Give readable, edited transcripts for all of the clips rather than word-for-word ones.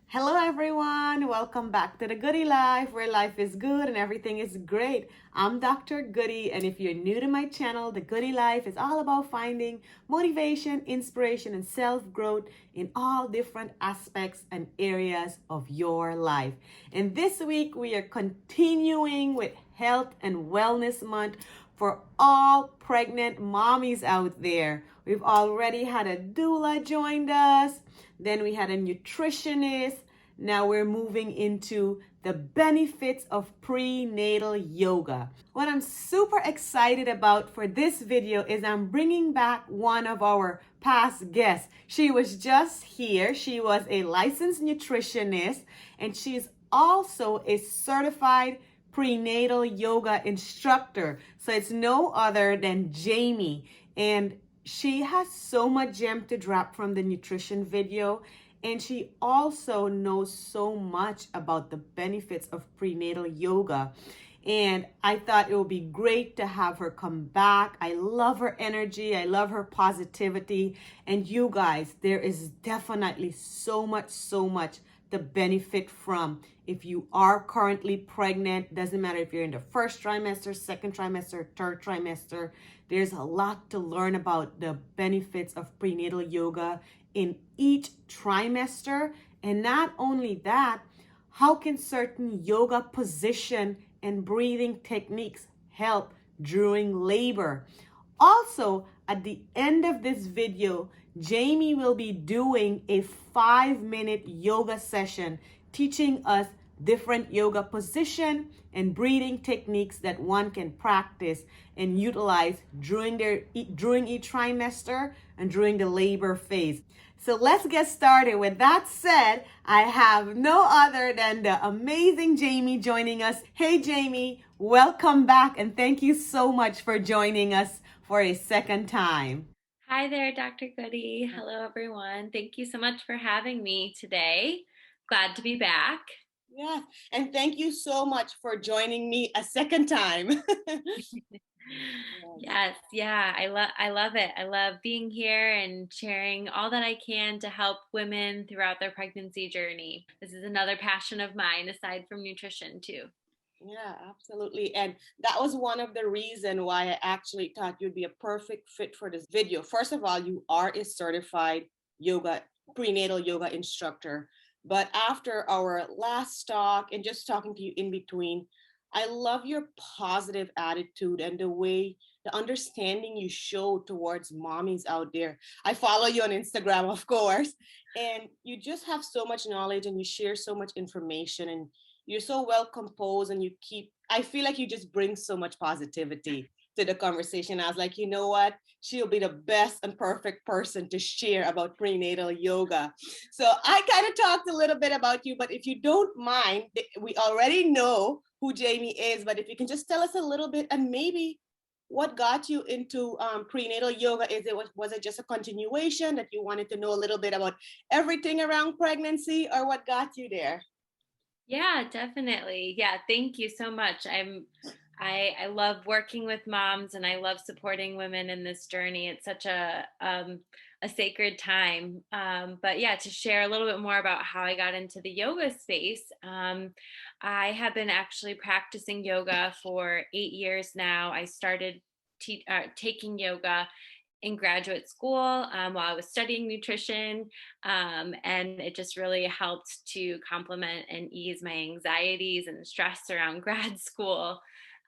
Hello, everyone. Welcome back to the Goody Life, where life is good and everything is great. I'm Dr. Goody, and if you're new to my channel, the Goody Life is all about finding motivation, inspiration, and self growth in all different aspects and areas of your life. And this week, we are continuing with Health and Wellness Month for all pregnant mommies out there. We've already had a doula joined us. Then we had a nutritionist. Now we're moving into the benefits of prenatal yoga. What I'm super excited about for this video is I'm bringing back one of our past guests. She was just here. She was a licensed nutritionist, and she's also a certified prenatal yoga instructor. So it's no other than Jamie. And she has so much gem to drop from the nutrition video, and she also knows so much about the benefits of prenatal yoga. And I thought it would be great to have her come back. I love her energy. I love her positivity. And you guys, there is definitely so much to benefit from. If you are currently pregnant, doesn't matter if you're in the first trimester, second trimester, third trimester, there's a lot to learn about the benefits of prenatal yoga in each trimester. And not only that, how can certain yoga position and breathing techniques help during labor? Also, at the end of this video, Jamie will be doing a 5-minute yoga session teaching us different yoga position and breathing techniques that one can practice and utilize during each trimester and during the labor phase. So let's get started. With that said, I have no other than the amazing Jamie joining us. Hey Jamie, welcome back and thank you so much for joining us for a second time. Hi there, Dr. Goody. Hello, everyone. Thank you so much for having me today. Glad to be back. Yeah, and thank you so much for joining me a second time. Yes. Yes, yeah, I love it. I love being here and sharing all that I can to help women throughout their pregnancy journey. This is another passion of mine aside from nutrition too. Yeah, absolutely. And that was one of the reasons why I actually thought you'd be a perfect fit for this video. First of all, you are a certified yoga, prenatal yoga instructor. But after our last talk and just talking to you in between, I love your positive attitude and the understanding you show towards mommies out there. I follow you on Instagram, of course, and you just have so much knowledge and you share so much information, and you're so well composed, and I feel like you just bring so much positivity to the conversation. I was like, you know what, she'll be the best and perfect person to share about prenatal yoga. So I kind of talked a little bit about you, but if you don't mind, we already know who Jamie is, but if you can just tell us a little bit, and maybe what got you into prenatal yoga. Was it just a continuation that you wanted to know a little bit about everything around pregnancy, or what got you there? Yeah, definitely. Yeah, thank you so much. I love working with moms and I love supporting women in this journey. It's such a sacred time. But yeah, to share a little bit more about how I got into the yoga space. I have been actually practicing yoga for 8 years now. I started taking yoga in graduate school while I was studying nutrition. And it just really helped to complement and ease my anxieties and stress around grad school.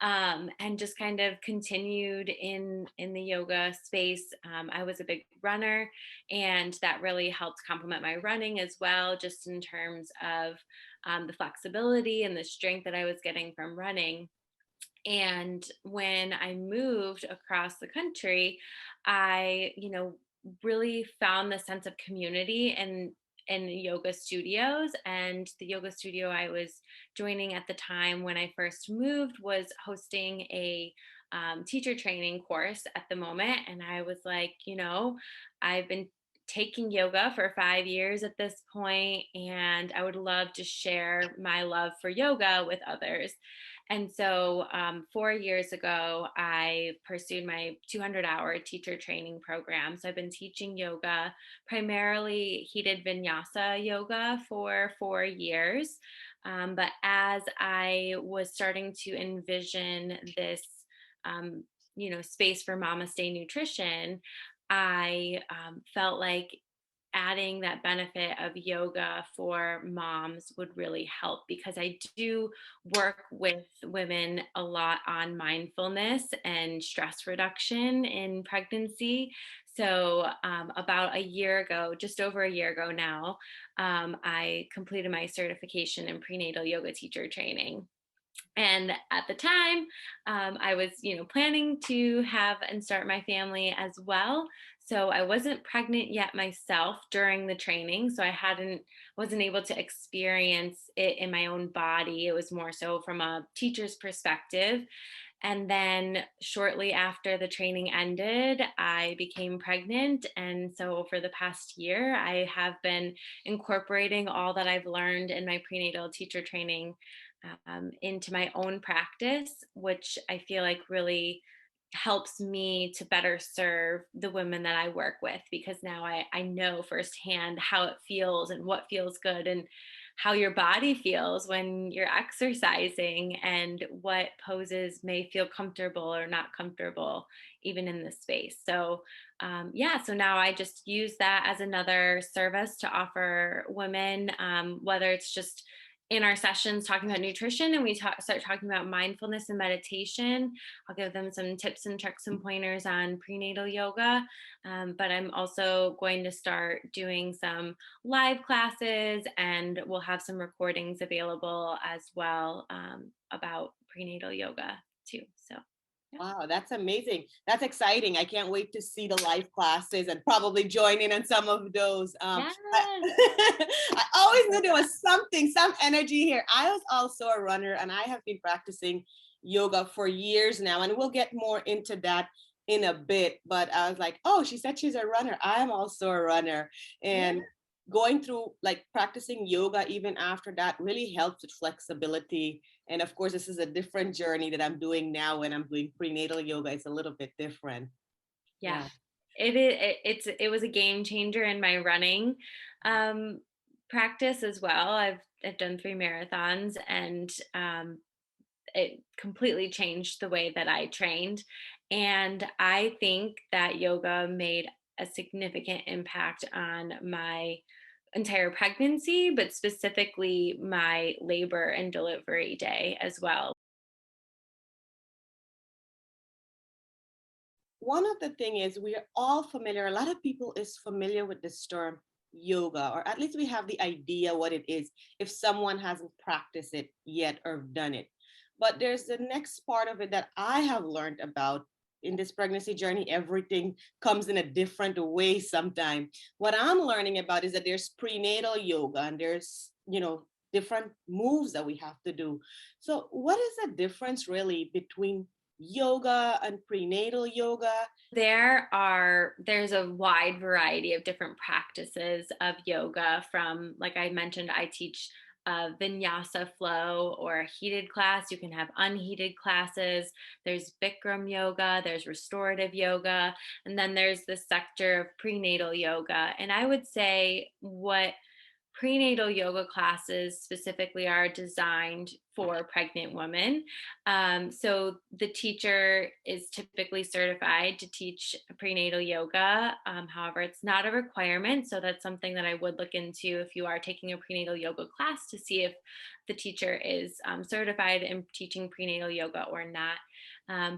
And just kind of continued in the yoga space. I was a big runner, and that really helped complement my running as well, just in terms of the flexibility and the strength that I was getting from running. And when I moved across the country, I, really found the sense of community in the yoga studios. And the yoga studio I was joining at the time when I first moved was hosting a teacher training course at the moment. And I was like, I've been taking yoga for 5 years at this point, and I would love to share my love for yoga with others. And so 4 years ago, I pursued my 200-hour teacher training program. So I've been teaching yoga, primarily heated vinyasa yoga, for 4 years. But as I was starting to envision this, um, space for Mamaste nutrition, I felt like adding that benefit of yoga for moms would really help, because I do work with women a lot on mindfulness and stress reduction in pregnancy. So, about a year ago, just over a year ago now, I completed my certification in prenatal yoga teacher training. And at the time, I was, planning to have and start my family as well. So I wasn't pregnant yet myself during the training. So I wasn't able to experience it in my own body. It was more so from a teacher's perspective. And then shortly after the training ended, I became pregnant. And so for the past year, I have been incorporating all that I've learned in my prenatal teacher training into my own practice, which I feel like really helps me to better serve the women that I work with, because now I know firsthand how it feels and what feels good, and how your body feels when you're exercising, and what poses may feel comfortable or not comfortable, even in this space. So, yeah, so now I just use that as another service to offer women, whether it's just in our sessions talking about nutrition, and start talking about mindfulness and meditation. I'll give them some tips and tricks and pointers on prenatal yoga. But I'm also going to start doing some live classes, and we'll have some recordings available as well, about prenatal yoga too. So, yeah. Wow, that's amazing. That's exciting. I can't wait to see the live classes and probably join in on some of those. Yes. I always knew there was something, some energy here. I was also a runner and I have been practicing yoga for years now, and we'll get more into that in a bit. But I was like, oh, she said she's a runner. I am also a runner. Yeah. And going through like practicing yoga even after that really helps with flexibility. And of course, this is a different journey that I'm doing now when I'm doing prenatal yoga. It's a little bit different. Yeah. Yeah. It was a game changer in my running um, practice as well. I've done 3 marathons, and it completely changed the way that I trained. And I think that yoga made a significant impact on my entire pregnancy, but specifically my labor and delivery day as well. One of the thing is we are all familiar, a lot of people is familiar with this term yoga, or at least we have the idea what it is if someone hasn't practiced it yet or done it. But there's the next part of it that I have learned about in this pregnancy journey. Everything comes in a different way sometimes. What I'm learning about is that there's prenatal yoga and there's, different moves that we have to do. So what is the difference really between yoga and prenatal yoga? There's a wide variety of different practices of yoga. From, like I mentioned, I teach vinyasa flow or a heated class. You can have unheated classes. There's Bikram yoga, there's restorative yoga, and then there's the sector of prenatal yoga. And I would say what prenatal yoga classes specifically are designed for pregnant women. So the teacher is typically certified to teach prenatal yoga. However, it's not a requirement. So that's something that I would look into if you are taking a prenatal yoga class, to see if the teacher is certified in teaching prenatal yoga or not.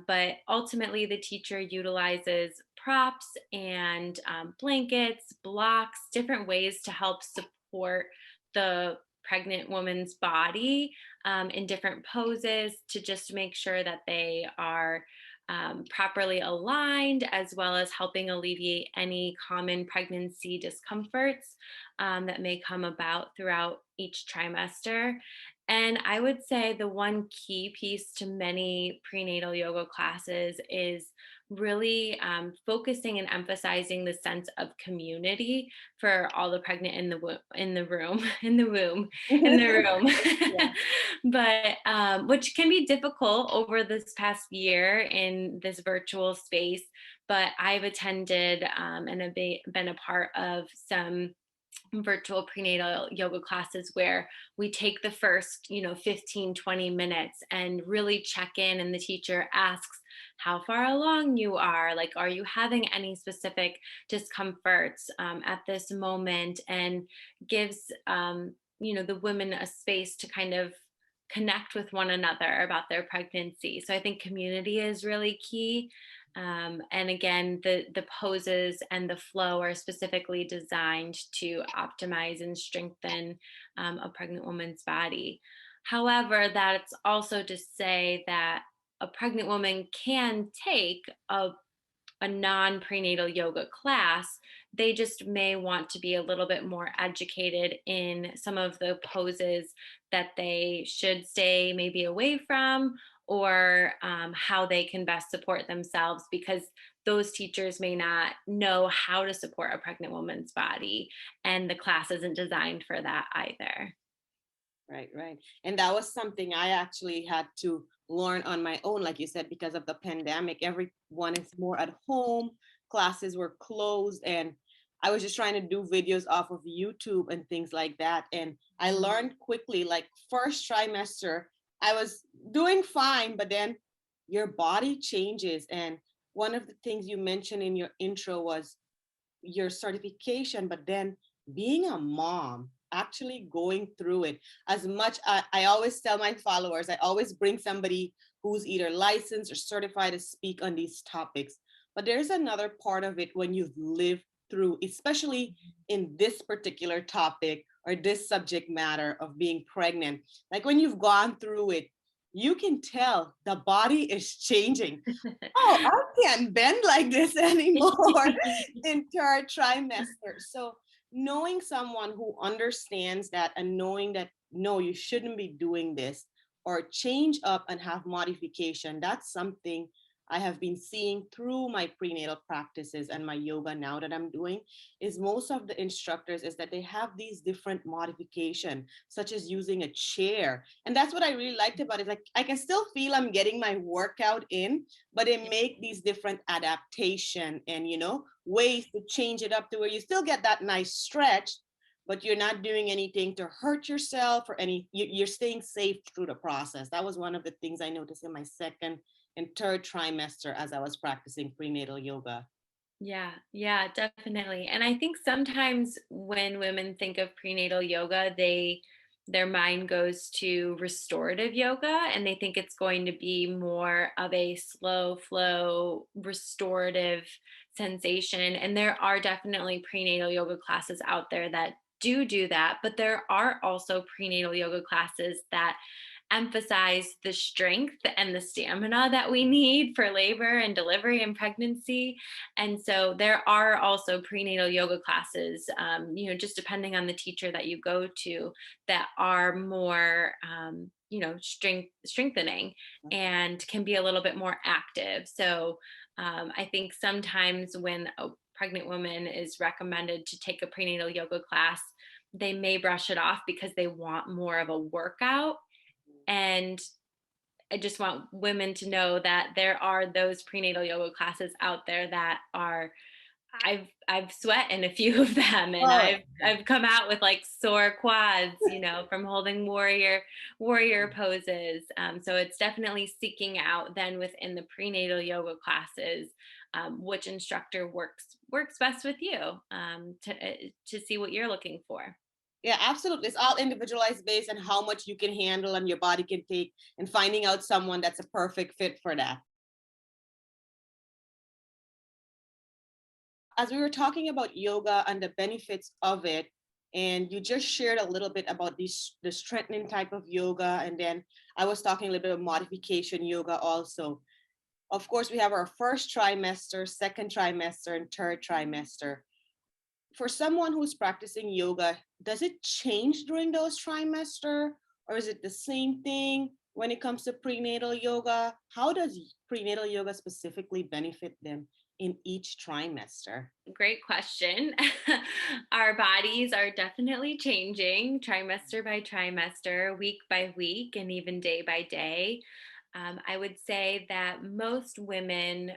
But ultimately, the teacher utilizes props and blankets, blocks, different ways to help support the pregnant woman's body in different poses, to just make sure that they are properly aligned, as well as helping alleviate any common pregnancy discomforts that may come about throughout each trimester. And I would say the one key piece to many prenatal yoga classes is really focusing and emphasizing the sense of community for all the pregnant in the in the room in the womb in the room. Yeah. But which can be difficult over this past year in this virtual space. But I've attended and have been a part of some virtual prenatal yoga classes where we take the first 15-20 minutes and really check in, and the teacher asks how far along you are, like, are you having any specific discomforts at this moment, and gives the women a space to kind of connect with one another about their pregnancy. So I think community is really key. And again, the poses and the flow are specifically designed to optimize and strengthen a pregnant woman's body. However, that's also to say that a pregnant woman can take a non prenatal yoga class. They just may want to be a little bit more educated in some of the poses that they should stay maybe away from, or how they can best support themselves, because those teachers may not know how to support a pregnant woman's body, and the class isn't designed for that either. Right, right. And that was something I actually had to learn on my own, like you said, because of the pandemic. Everyone is more at home, classes were closed, and I was just trying to do videos off of YouTube and things like that. And I learned quickly, like first trimester, I was doing fine, but then your body changes. And one of the things you mentioned in your intro was your certification, but then being a mom, actually going through it. As much I always tell my followers, I always bring somebody who's either licensed or certified to speak on these topics. But there's another part of it when you've lived through, especially in this particular topic or this subject matter of being pregnant. Like when you've gone through it, you can tell the body is changing. Oh, I can't bend like this anymore in third trimester. So knowing someone who understands that and knowing that no, you shouldn't be doing this or change up and have modification, that's something I have been seeing through my prenatal practices and my yoga now that I'm doing, is most of the instructors is that they have these different modification, such as using a chair. And that's what I really liked about it. Like I can still feel I'm getting my workout in, but they make these different adaptation and ways to change it up to where you still get that nice stretch, but you're not doing anything to hurt yourself or you're staying safe through the process. That was one of the things I noticed in my second and third trimester as I was practicing prenatal yoga. Yeah, yeah, definitely. And I think sometimes when women think of prenatal yoga, their mind goes to restorative yoga, and they think it's going to be more of a slow flow restorative sensation. And there are definitely prenatal yoga classes out there that do that, but there are also prenatal yoga classes that emphasize the strength and the stamina that we need for labor and delivery and pregnancy. And so there are also prenatal yoga classes, just depending on the teacher that you go to, that are more, strengthening and can be a little bit more active. So I think sometimes when a pregnant woman is recommended to take a prenatal yoga class, they may brush it off because they want more of a workout. And I just want women to know that there are those prenatal yoga classes out there that are, I've sweat in a few of them, and Oh, I've come out with like sore quads, from holding warrior poses. So it's definitely seeking out then within the prenatal yoga classes, which instructor works best with you, to see what you're looking for. yeah, absolutely. It's all individualized based on how much you can handle and your body can take, and finding out someone that's a perfect fit for that. As we were talking about yoga and the benefits of it, and you just shared a little bit about the strengthening type of yoga, and then I was talking a little bit of modification yoga also. Of course, we have our first trimester, second trimester, and third trimester. For someone who's practicing yoga, does it change during those trimester, or is it the same thing? when it comes to prenatal yoga? How does prenatal yoga specifically benefit them in each trimester? Great question. Our bodies are definitely changing trimester by trimester, week by week, and even day by day. I would say that most women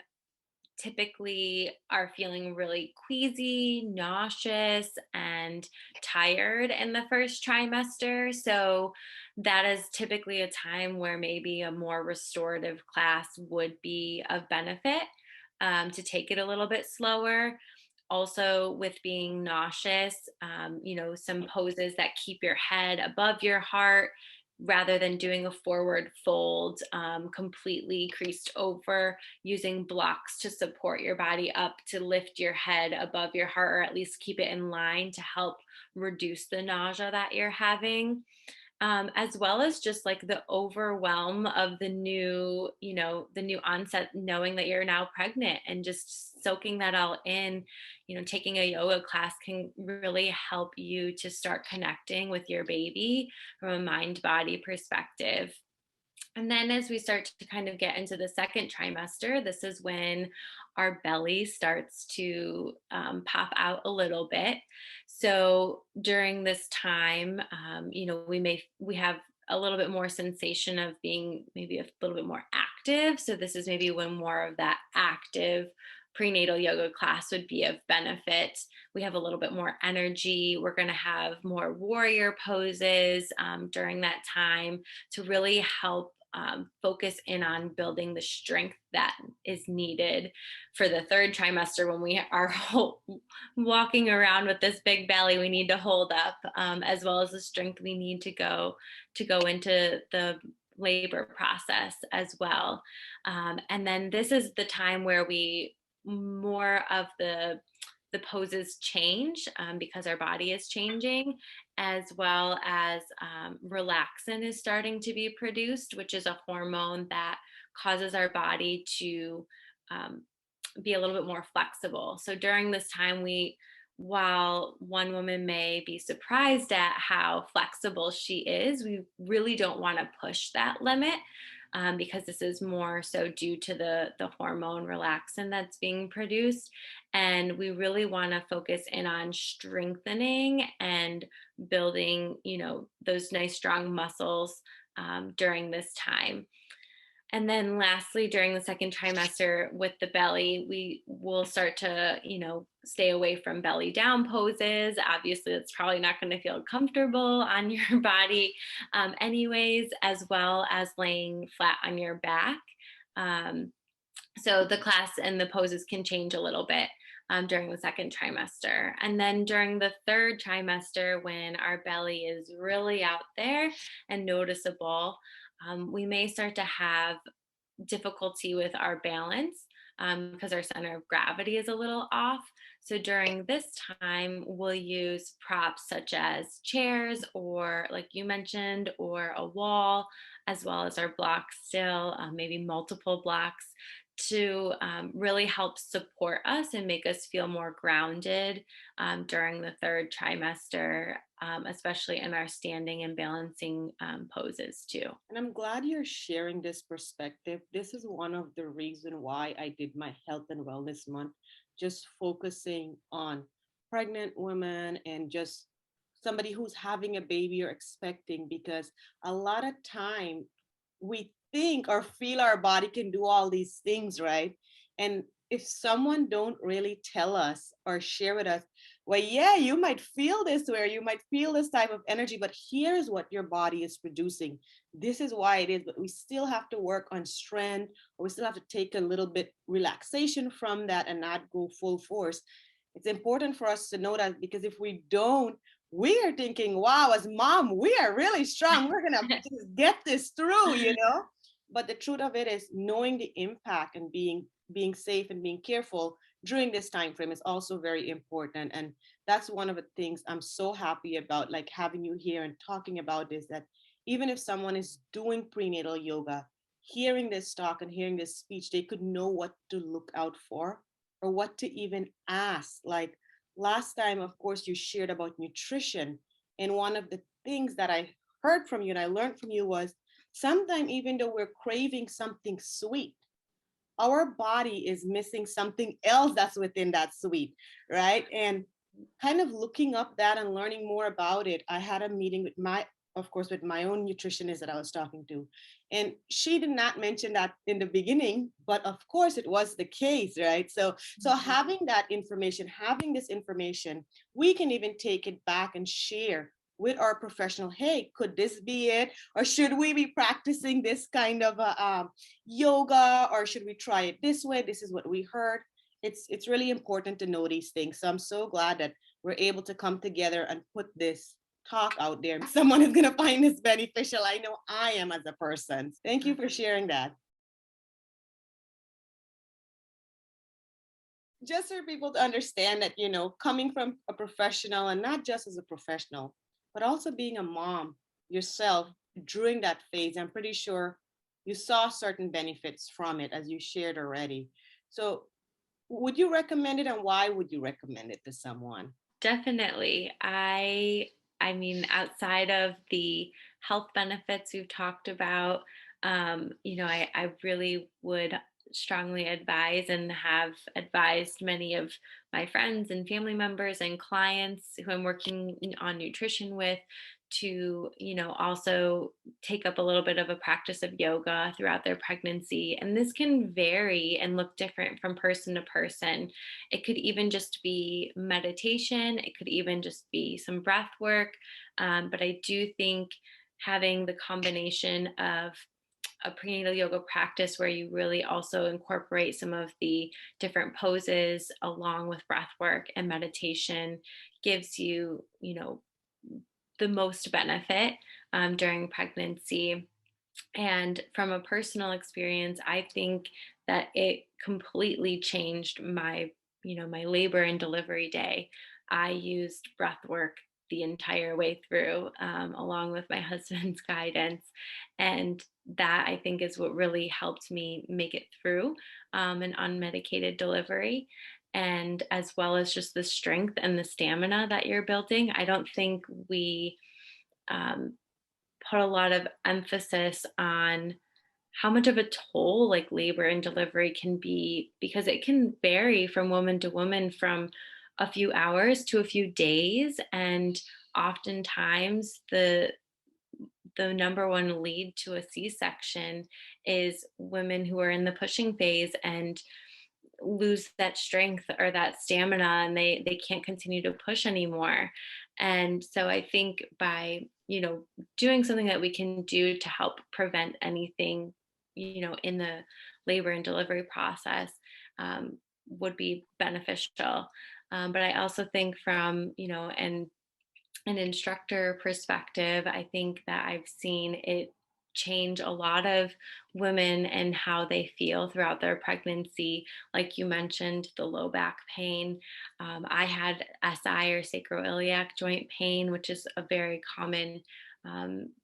typically are feeling really queasy, nauseous, and tired in the first trimester. So, that is typically a time where maybe a more restorative class would be of benefit, to take it a little bit slower. Also, with being nauseous, some poses that keep your head above your heart rather than doing a forward fold, completely creased over, using blocks to support your body up to lift your head above your heart, or at least keep it in line to help reduce the nausea that you're having. As well as just like the overwhelm of the new onset, knowing that you're now pregnant and just soaking that all in. Taking a yoga class can really help you to start connecting with your baby from a mind body perspective. And then as we start to kind of get into the second trimester, this is when our belly starts to pop out a little bit. So during this time, we have a little bit more sensation of being maybe a little bit more active. So this is maybe when more of that active prenatal yoga class would be of benefit. We have a little bit more energy. We're going to have more warrior poses during that time to really help focus in on building the strength that is needed for the third trimester, when we are walking around with this big belly we need to hold up, as well as the strength we need to go into the labor process as well. And then this is the time where we more of the poses change, because our body is changing, as well as relaxin is starting to be produced, which is a hormone that causes our body to be a little bit more flexible. So during this time, while one woman may be surprised at how flexible she is, we really don't want to push that limit, because this is more so due to the hormone relaxin that's being produced. And we really want to focus in on strengthening and building, those nice strong muscles during this time. And then lastly, during the second trimester with the belly, we will start to, stay away from belly down poses. Obviously, it's probably not going to feel comfortable on your body, anyways, as well as laying flat on your back. So the class and the poses can change a little bit during the second trimester. And then during the third trimester, when our belly is really out there and noticeable, we may start to have difficulty with our balance, because our center of gravity is a little off. So during this time, we'll use props such as chairs, or like you mentioned, or a wall, as well as our blocks still, maybe multiple blocks, to really help support us and make us feel more grounded during the third trimester, especially in our standing and balancing poses too. And I'm glad you're sharing this perspective. This is one of the reasons why I did my health and wellness month, just focusing on pregnant women and just somebody who's having a baby or expecting, because a lot of time we think or feel our body can do all these things, right? And if someone don't really tell us or share with us, well, yeah, you might feel this way, or you might feel this type of energy, but here's what your body is producing. This is why it is, but we still have to work on strength, or we still have to take a little bit relaxation from that and not go full force. It's important for us to know that, because if we don't, we are thinking, wow, as mom, we are really strong. We're gonna just get this through. But the truth of it is, knowing the impact and being safe and being careful during this time frame is also very important. And that's one of the things I'm so happy about, like having you here and talking about this, that even if someone is doing prenatal yoga, hearing this talk and hearing this speech, they could know what to look out for, or what to even ask. Like last time, of course, you shared about nutrition. And one of the things that I heard from you and I learned from you was sometimes even though we're craving something sweet, our body is missing something else that's within that sweet, right? And kind of looking up that and learning more about it, I had a meeting with of course, with my own nutritionist that I was talking to. And she did not mention that in the beginning, but of course it was the case, right? So having that information, having this information, we can even take it back and share with our professional. Hey, could this be it? Or should we be practicing this kind of yoga? Or should we try it this way? This is what we heard. It's really important to know these things. So I'm so glad that we're able to come together and put this talk out there. Someone is going to find this beneficial. I know I am as a person. Thank you for sharing that. Just for people to understand that, coming from a professional, and not just as a professional, but also being a mom yourself during that phase, I'm pretty sure you saw certain benefits from it, as you shared already. So would you recommend it, and why would you recommend it to someone? Definitely. I mean, outside of the health benefits we've talked about, I really would strongly advise and have advised many of my friends and family members and clients who I'm working on nutrition with to, also take up a little bit of a practice of yoga throughout their pregnancy. And this can vary and look different from person to person. It could even just be meditation, it could even just be some breath work. But I do think having the combination of a prenatal yoga practice where you really also incorporate some of the different poses along with breath work and meditation gives you, the most benefit during pregnancy. And from a personal experience, I think that it completely changed my labor and delivery day. I used breath work the entire way through, along with my husband's guidance. And that I think is what really helped me make it through an unmedicated delivery. And as well as just the strength and the stamina that you're building. I don't think we um, put a lot of emphasis on how much of a toll like labor and delivery can be because it can vary from woman to woman from a few hours to a few days, and oftentimes the number one lead to a C-section is women who are in the pushing phase and lose that strength or that stamina, and they can't continue to push anymore. And so I think by doing something that we can do to help prevent anything in the labor and delivery process would be beneficial. But I also think from an instructor perspective, I think that I've seen it change a lot of women and how they feel throughout their pregnancy. Like you mentioned, the low back pain. I had SI or sacroiliac joint pain, which is a very common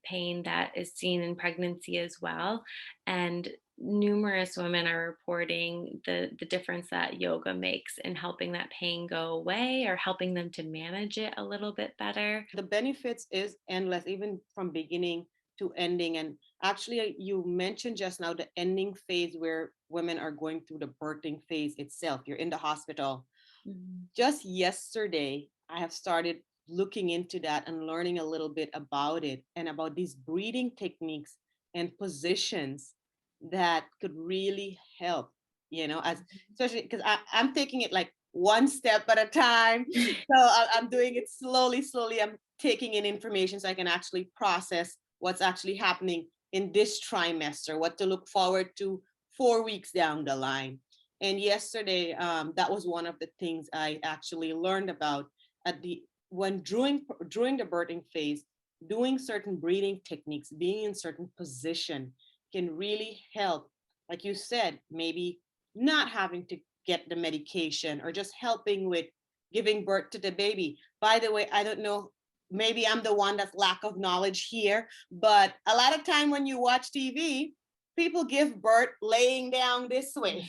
pain that is seen in pregnancy as well. And numerous women are reporting the difference that yoga makes in helping that pain go away or helping them to manage it a little bit better. The benefits is endless, even from beginning to ending. And actually, you mentioned just now the ending phase where women are going through the birthing phase itself. You're in the hospital. Mhm. Just yesterday, I have started looking into that and learning a little bit about it and about these breathing techniques and positions that could really help, as especially because I'm taking it like one step at a time. So I'm doing it slowly, slowly. I'm taking in information so I can actually process what's actually happening in this trimester, what to look forward to 4 weeks down the line. And yesterday, that was one of the things I actually learned about at the when during the birthing phase. Doing certain breathing techniques, being in certain position, can really help. Like you said, maybe not having to get the medication or just helping with giving birth to the baby. By the way, I don't know. Maybe I'm the one that's lack of knowledge here, but a lot of time when you watch TV, people give birth laying down this way.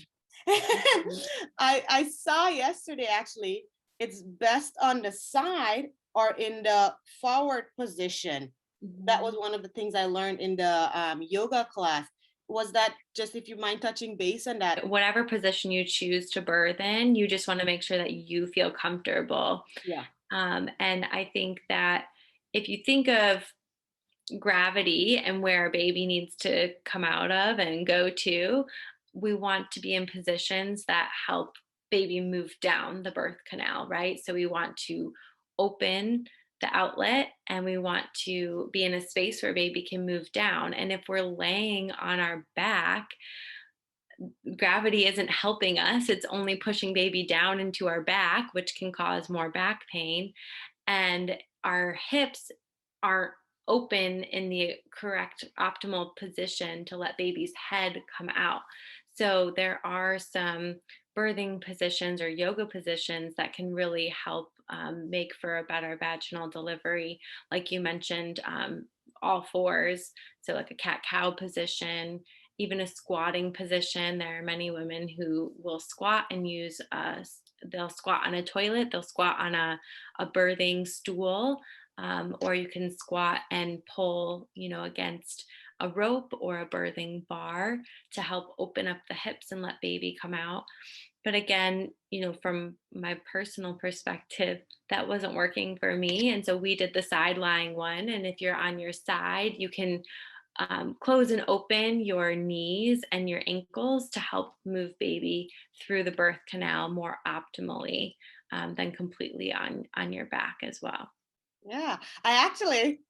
I saw yesterday actually, it's best on the side or in the forward position. That was Mhm. one of the things I learned in the yoga class. Was that just, if you mind touching base on that? Whatever position you choose to birth in, you just want to make sure that you feel comfortable. Yeah. And I think that if you think of gravity and where a baby needs to come out of and go to, we want to be in positions that help baby move down the birth canal, right? So we want to open the outlet and we want to be in a space where baby can move down. And if we're laying on our back, gravity isn't helping us, it's only pushing baby down into our back, which can cause more back pain. And our hips aren't open in the correct optimal position to let baby's head come out. So there are some birthing positions or yoga positions that can really help make for a better vaginal delivery. Like you mentioned, all fours. So, like a cat cow position, even a squatting position. There are many women who will squat and they'll squat on a toilet, they'll squat on a birthing stool, or you can squat and pull, against a rope or a birthing bar to help open up the hips and let baby come out. But again, from my personal perspective, that wasn't working for me. And so we did the side lying one. And if you're on your side, you can close and open your knees and your ankles to help move baby through the birth canal more optimally than completely on your back as well. Yeah. I actually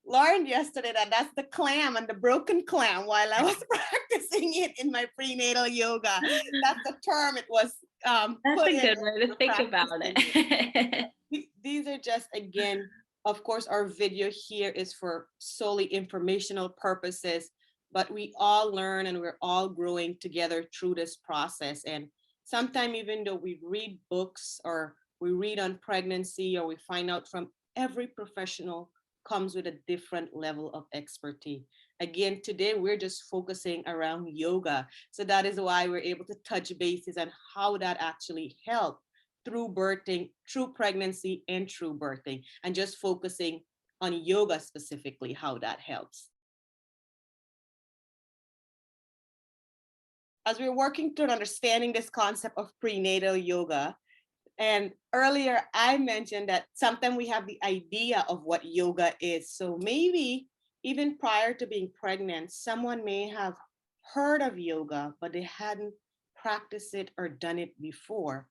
learned yesterday that that's the clam and the broken clam while I was practicing it in my prenatal yoga. That's the term it was That's put a in good when way we to were think about practicing it. it. These are just, again, of course, our video here is for solely informational purposes, but we all learn and we're all growing together through this process. And sometimes, even though we read books or we read on pregnancy or we find out from every professional, comes with a different level of expertise. Again, today we're just focusing around yoga. So that is why we're able to touch bases on how that actually helps through birthing, through pregnancy, and through birthing, and just focusing on yoga specifically, how that helps. As we're working through understanding this concept of prenatal yoga, and earlier I mentioned that sometimes we have the idea of what yoga is. So maybe even prior to being pregnant, someone may have heard of yoga, but they hadn't practiced it or done it before.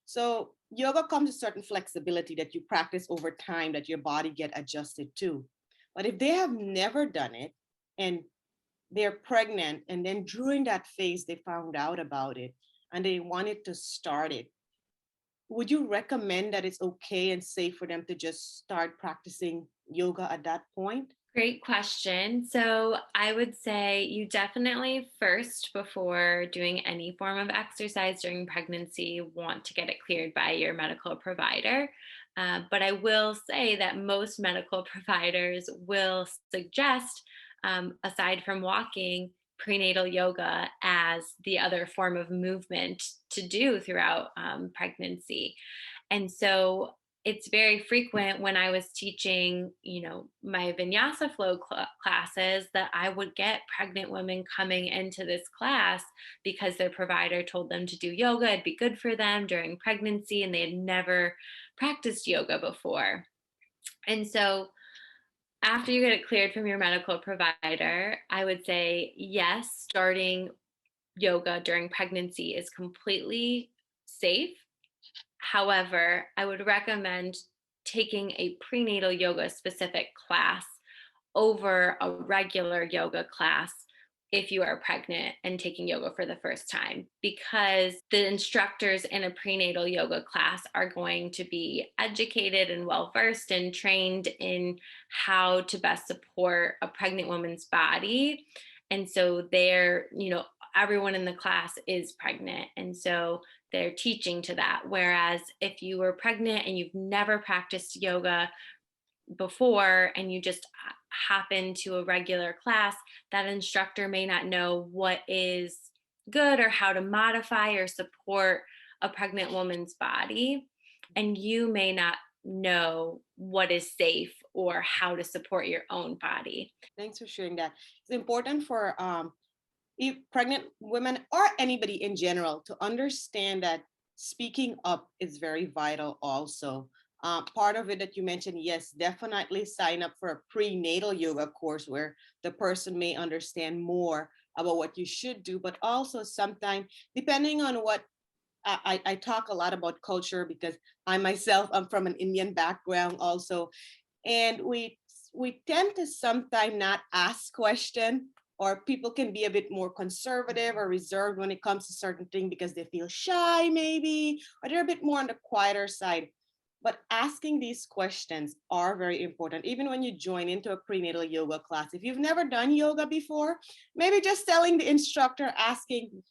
So yoga comes with certain flexibility that you practice over time that your body get adjusted to. But if they have never done it and they're pregnant and then during that phase they found out about it and they wanted to start it, would you recommend that it's okay and safe for them to just start practicing yoga at that point? Great question. So, I would say you definitely first, before doing any form of exercise during pregnancy, want to get it cleared by your medical provider. But I will say that most medical providers will suggest, aside from walking, prenatal yoga as the other form of movement to do throughout pregnancy. And so it's very frequent when I was teaching, my vinyasa flow classes, that I would get pregnant women coming into this class because their provider told them to do yoga. It'd be good for them during pregnancy, and they had never practiced yoga before. And so after you get it cleared from your medical provider, I would say yes, starting yoga during pregnancy is completely safe. However, I would recommend taking a prenatal yoga specific class over a regular yoga class if you are pregnant and taking yoga for the first time, because the instructors in a prenatal yoga class are going to be educated and well versed and trained in how to best support a pregnant woman's body. And so everyone in the class is pregnant. And so they're teaching to that. Whereas if you were pregnant and you've never practiced yoga before and you just hop into a regular class, that instructor may not know what is good or how to modify or support a pregnant woman's body. And you may not know what is safe or how to support your own body. Thanks for sharing that. It's important for pregnant women or anybody in general to understand that speaking up is very vital also. Part of it that you mentioned, yes, definitely sign up for a prenatal yoga course where the person may understand more about what you should do, but also sometimes depending on what I talk a lot about culture because I myself am from an Indian background also, and we tend to sometimes not ask question, or people can be a bit more conservative or reserved when it comes to certain things because they feel shy maybe, or they're a bit more on the quieter side. But asking these questions are very important. Even when you join into a prenatal yoga class, if you've never done yoga before, maybe just telling the instructor, asking,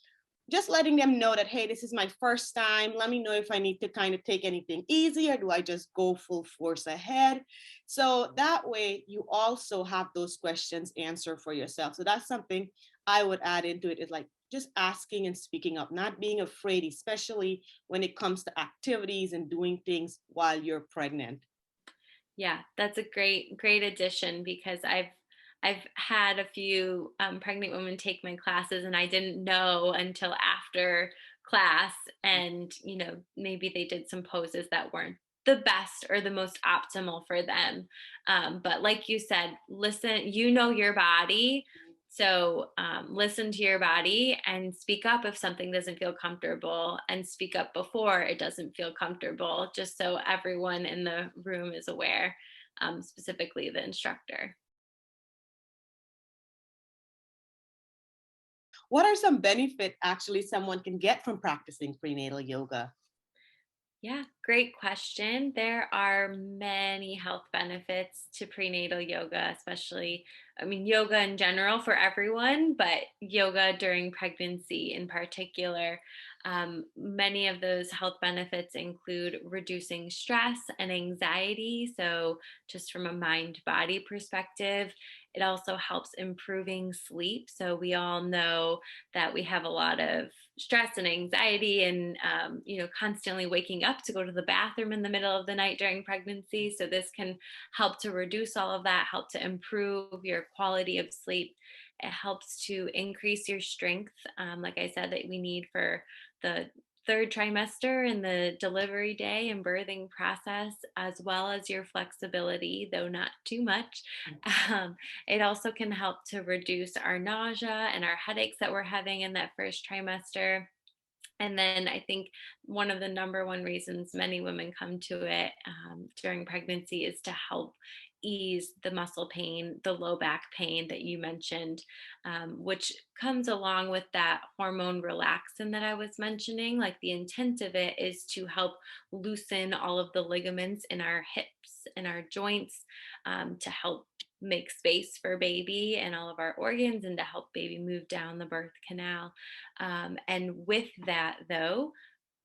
just letting them know that, hey, this is my first time. Let me know if I need to kind of take anything easy or do I just go full force ahead? So that way you also have those questions answered for yourself. So that's something I would add into it, is like just asking and speaking up, not being afraid, especially when it comes to activities and doing things while you're pregnant. Yeah, that's a great addition because I've had a few pregnant women take my classes and I didn't know until after class, and maybe they did some poses that weren't the best or the most optimal for them. But like you said, listen, your body. So listen to your body and speak up if something doesn't feel comfortable, and speak up before it doesn't feel comfortable, just so everyone in the room is aware, specifically the instructor. What are some benefits actually someone can get from practicing prenatal yoga? Yeah, great question. There are many health benefits to prenatal yoga, especially, I mean, yoga in general for everyone, but yoga during pregnancy in particular. Many of those health benefits include reducing stress and anxiety. So, just from a mind body perspective, it also helps improving sleep. So, we all know that we have a lot of stress and anxiety, and constantly waking up to go to the bathroom in the middle of the night during pregnancy. So this can help to reduce all of that, help to improve your quality of sleep. It helps to increase your strength, like I said, that we need for the third trimester and the delivery day and birthing process, as well as your flexibility, though not too much. um, it also can help to reduce our nausea and our headaches that we're having in that first trimester. And then I think one of the number one reasons many women come to it during pregnancy is to help ease the muscle pain, the low back pain that you mentioned, which comes along with that hormone relaxin that I was mentioning. Like, the intent of it is to help loosen all of the ligaments in our hips and our joints, to help make space for baby and all of our organs, and to help baby move down the birth canal. And with that, though,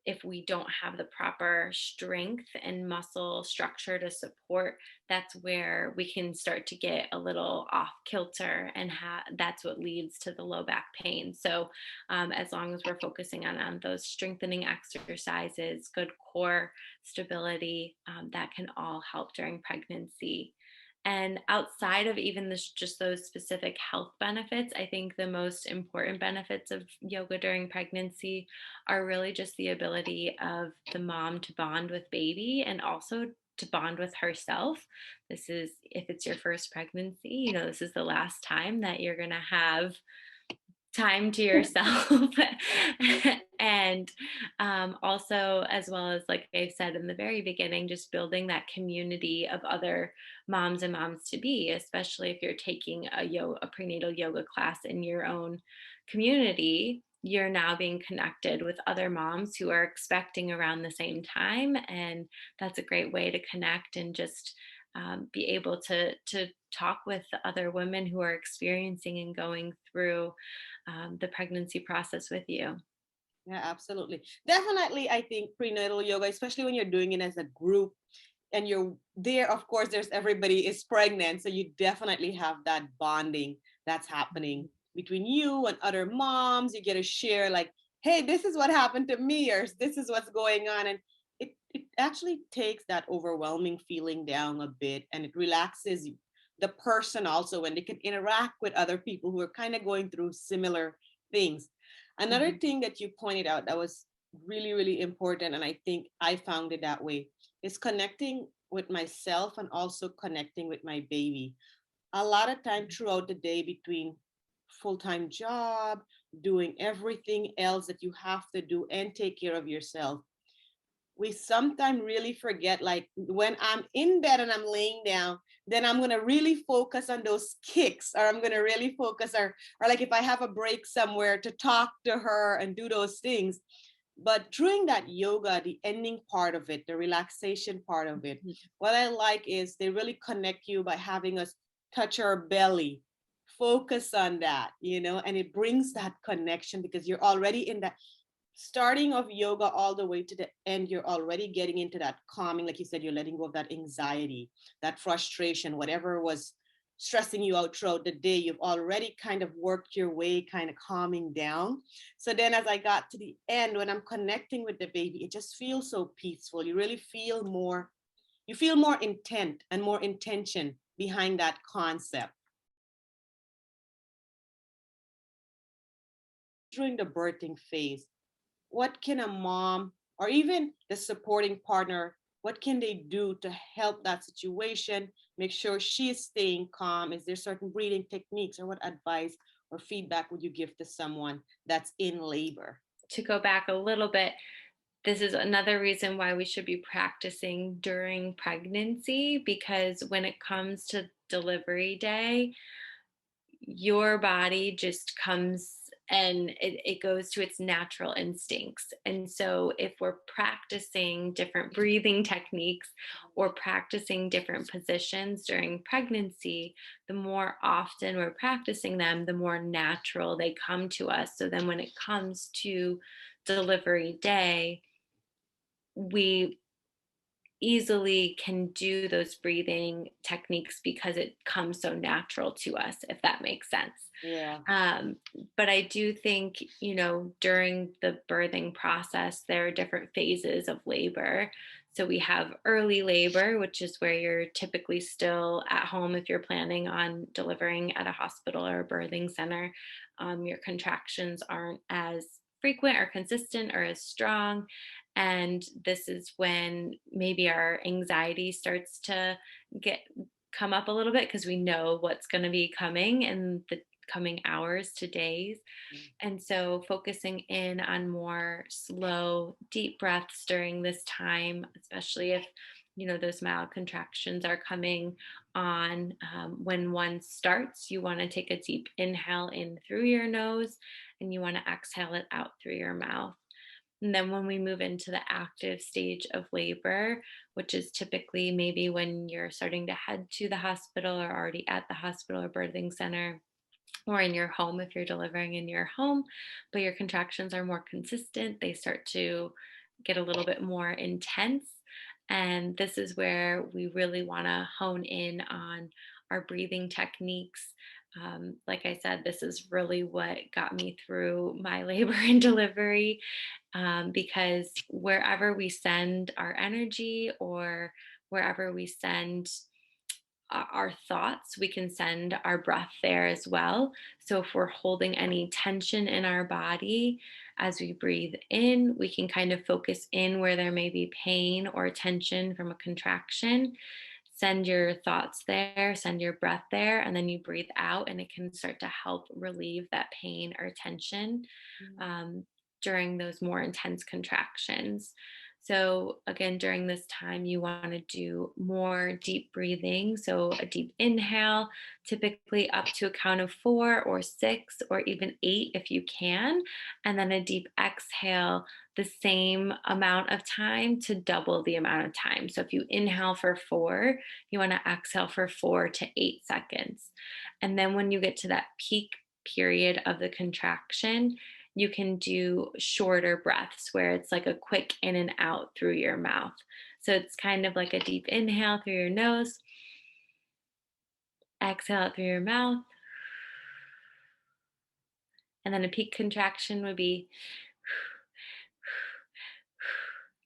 if we don't have the proper strength and muscle structure to support, that's where we can start to get a little off kilter, and that's what leads to the low back pain. So, as long as we're focusing on those strengthening exercises, good core stability, that can all help during pregnancy. And outside of even this, just those specific health benefits, I think the most important benefits of yoga during pregnancy are really just the ability of the mom to bond with baby, and also to bond with herself. This is, if it's your first pregnancy, this is the last time that you're going to have time to yourself. And also, as well as, like I said in the very beginning, just building that community of other moms and moms to be, especially if you're taking a prenatal yoga class in your own community. You're now being connected with other moms who are expecting around the same time, and that's a great way to connect and just be able to talk with other women who are experiencing and going through the pregnancy process with you. Yeah, absolutely. Definitely, I think prenatal yoga, especially when you're doing it as a group and you're there, of course, there's everybody is pregnant. So you definitely have that bonding that's happening between you and other moms. You get to share, like, hey, this is what happened to me, or this is what's going on. And it actually takes that overwhelming feeling down a bit, and it relaxes the person also when they can interact with other people who are kind of going through similar things. Another Mhm. thing that you pointed out that was really, really important, and I think I found it that way, is connecting with myself and also connecting with my baby. A lot of time throughout the day between full-time job, doing everything else that you have to do and take care of yourself, we sometimes really forget, like when I'm in bed and I'm laying down, then I'm gonna really focus on those kicks, or I'm gonna really focus, or like if I have a break somewhere to talk to her and do those things. But during that yoga, the ending part of it, the relaxation part of it, Mhm. what I like is they really connect you by having us touch our belly, focus on that, and it brings that connection because you're already in that starting of yoga all the way to the end. You're already getting into that calming, like you said, you're letting go of that anxiety, that frustration, whatever was stressing you out throughout the day. You've already kind of worked your way kind of calming down. So then as I got to the end, when I'm connecting with the baby, it just feels so peaceful. You really feel more, you feel more intent and more intention behind that concept. During the birthing phase, what can a mom or even the supporting partner, what can they do to help that situation, make sure she's staying calm? Is there certain breathing techniques, or what advice or feedback would you give to someone that's in labor? To go back a little bit, this is another reason why we should be practicing during pregnancy, because when it comes to delivery day, your body just comes and it goes to its natural instincts. And so, if we're practicing different breathing techniques or practicing different positions during pregnancy, the more often we're practicing them, the more natural they come to us. So, then when it comes to delivery day, we easily can do those breathing techniques because it comes so natural to us, if that makes sense. Yeah. Um, but I do think, during the birthing process, there are different phases of labor. So we have early labor, which is where you're typically still at home if you're planning on delivering at a hospital or a birthing center. Your contractions aren't as frequent or consistent or as strong. And this is when maybe our anxiety starts to get come up a little bit because we know what's going to be coming in the coming hours to days. And so focusing in on more slow, deep breaths during this time, especially if those mild contractions are coming on. When one starts, you want to take a deep inhale in through your nose, and you want to exhale it out through your mouth. And then when we move into the active stage of labor, which is typically maybe when you're starting to head to the hospital or already at the hospital or birthing center, or in your home if you're delivering in your home, but your contractions are more consistent, they start to get a little bit more intense. And this is where we really want to hone in on our breathing techniques. Like I said, this is really what got me through my labor and delivery, because wherever we send our energy or wherever we send our thoughts, we can send our breath there as well. So if we're holding any tension in our body as we breathe in, we can kind of focus in where there may be pain or tension from a contraction. Send your thoughts there, send your breath there, and then you breathe out, and it can start to help relieve that pain or tension um, during those more intense contractions. So, again, during this time, you want to do more deep breathing. So, a deep inhale, typically up to a count of 4 or 6 or even 8 if you can. And then a deep exhale, the same amount of time to double the amount of time. So, if you inhale for 4, you want to exhale for 4 to 8 seconds. And then when you get to that peak period of the contraction, you can do shorter breaths where it's like a quick in and out through your mouth. So it's kind of like a deep inhale through your nose, exhale out through your mouth, and then a peak contraction would be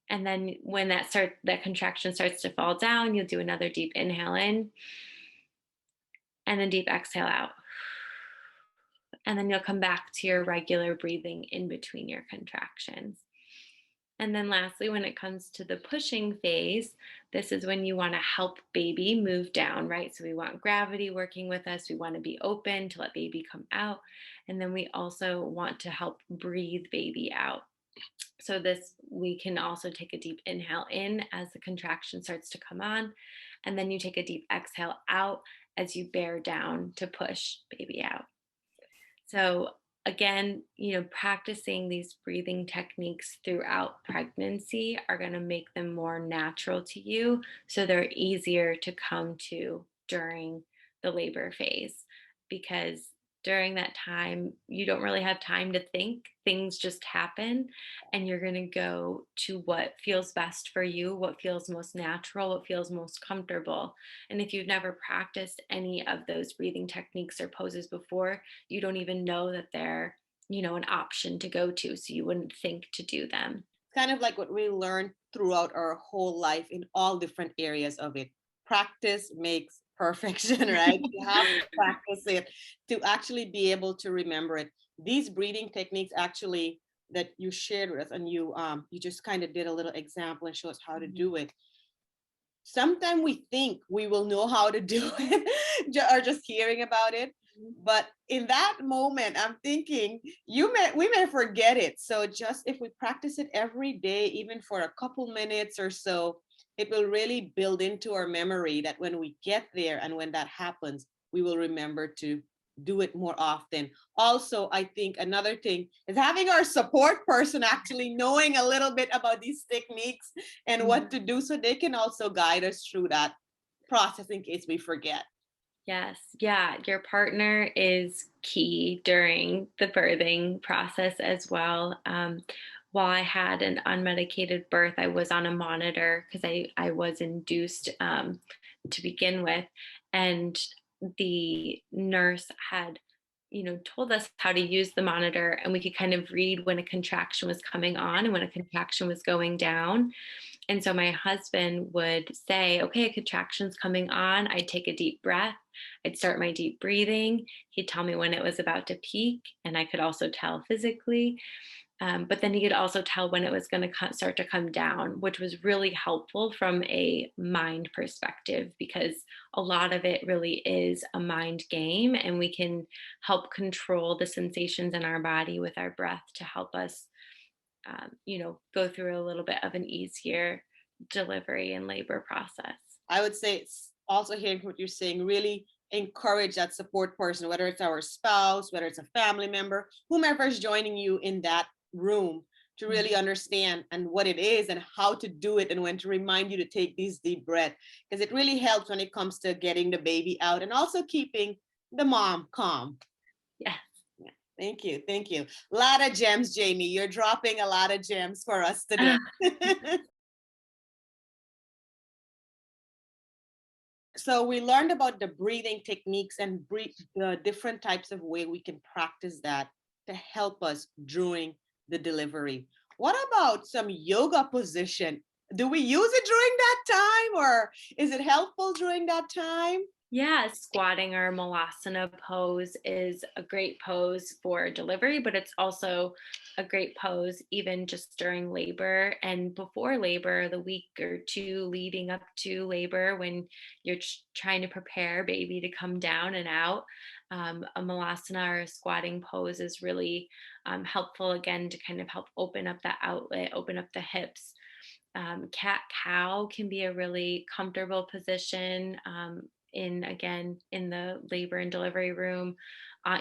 And then when that contraction starts to fall down, you'll do another deep inhale in and then deep exhale out. And then you'll come back to your regular breathing in between your contractions. And then lastly, when it comes to the pushing phase, this is when you want to help baby move down, right? So we want gravity working with us. We want to be open to let baby come out. And then we also want to help breathe baby out. So this, we can also take a deep inhale in as the contraction starts to come on. And then you take a deep exhale out as you bear down to push baby out. So again, practicing these breathing techniques throughout pregnancy are going to make them more natural to you, so they're easier to come to during the labor phase, because during that time you don't really have time to think. Things just happen, and you're going to go to what feels best for you, what feels most natural, what feels most comfortable. And if you've never practiced any of those breathing techniques or poses before, you don't even know that they're, an option to go to. So you wouldn't think to do them. Kind of like what we learn throughout our whole life in all different areas of it. Practice makes perfection, right? You have to practice it to actually be able to remember it. These breathing techniques actually that you shared with us, and you just kind of did a little example and show us how to do it. Sometimes we think we will know how to do it or just hearing about it, but in that moment I'm thinking we may forget it. So just if we practice it every day, even for a couple minutes or so, it will really build into our memory that when we get there and when that happens, we will remember to do it more often. Also, I think another thing is having our support person actually knowing a little bit about these techniques and what to do, so they can also guide us through that process in case we forget. Yes. Yeah. Your partner is key during the birthing process as well. While I had an unmedicated birth, I was on a monitor because I was induced to begin with. And the nurse had, told us how to use the monitor, and we could kind of read when a contraction was coming on and when a contraction was going down. And so my husband would say, okay, a contraction's coming on. I'd take a deep breath. I'd start my deep breathing. He'd tell me when it was about to peak, and I could also tell physically. But then he could also tell when it was going to start to come down, which was really helpful from a mind perspective, because a lot of it really is a mind game, and we can help control the sensations in our body with our breath to help us go through a little bit of an easier delivery and labor process. I would say it's also hearing what you're saying, really encourage that support person, whether it's our spouse, whether it's a family member, whomever is joining you in that room, to really understand and what it is and how to do it, and when to remind you to take these deep breaths, because it really helps when it comes to getting the baby out and also keeping the mom calm. Yeah. Thank you. Thank you. A lot of gems, Jamie. You're dropping a lot of gems for us today. So we learned about the breathing techniques and the different types of way we can practice that to help us during the delivery. What about some yoga position? Do we use it during that time, or is it helpful during that time? Yeah, squatting or malasana pose is a great pose for delivery, but it's also a great pose even just during labor and before labor, the week or two leading up to labor, when you're trying to prepare baby to come down and out. A malasana or a squatting pose is really helpful, again, to kind of help open up that outlet, open up the hips. Cat cow can be a really comfortable position. In the labor and delivery room,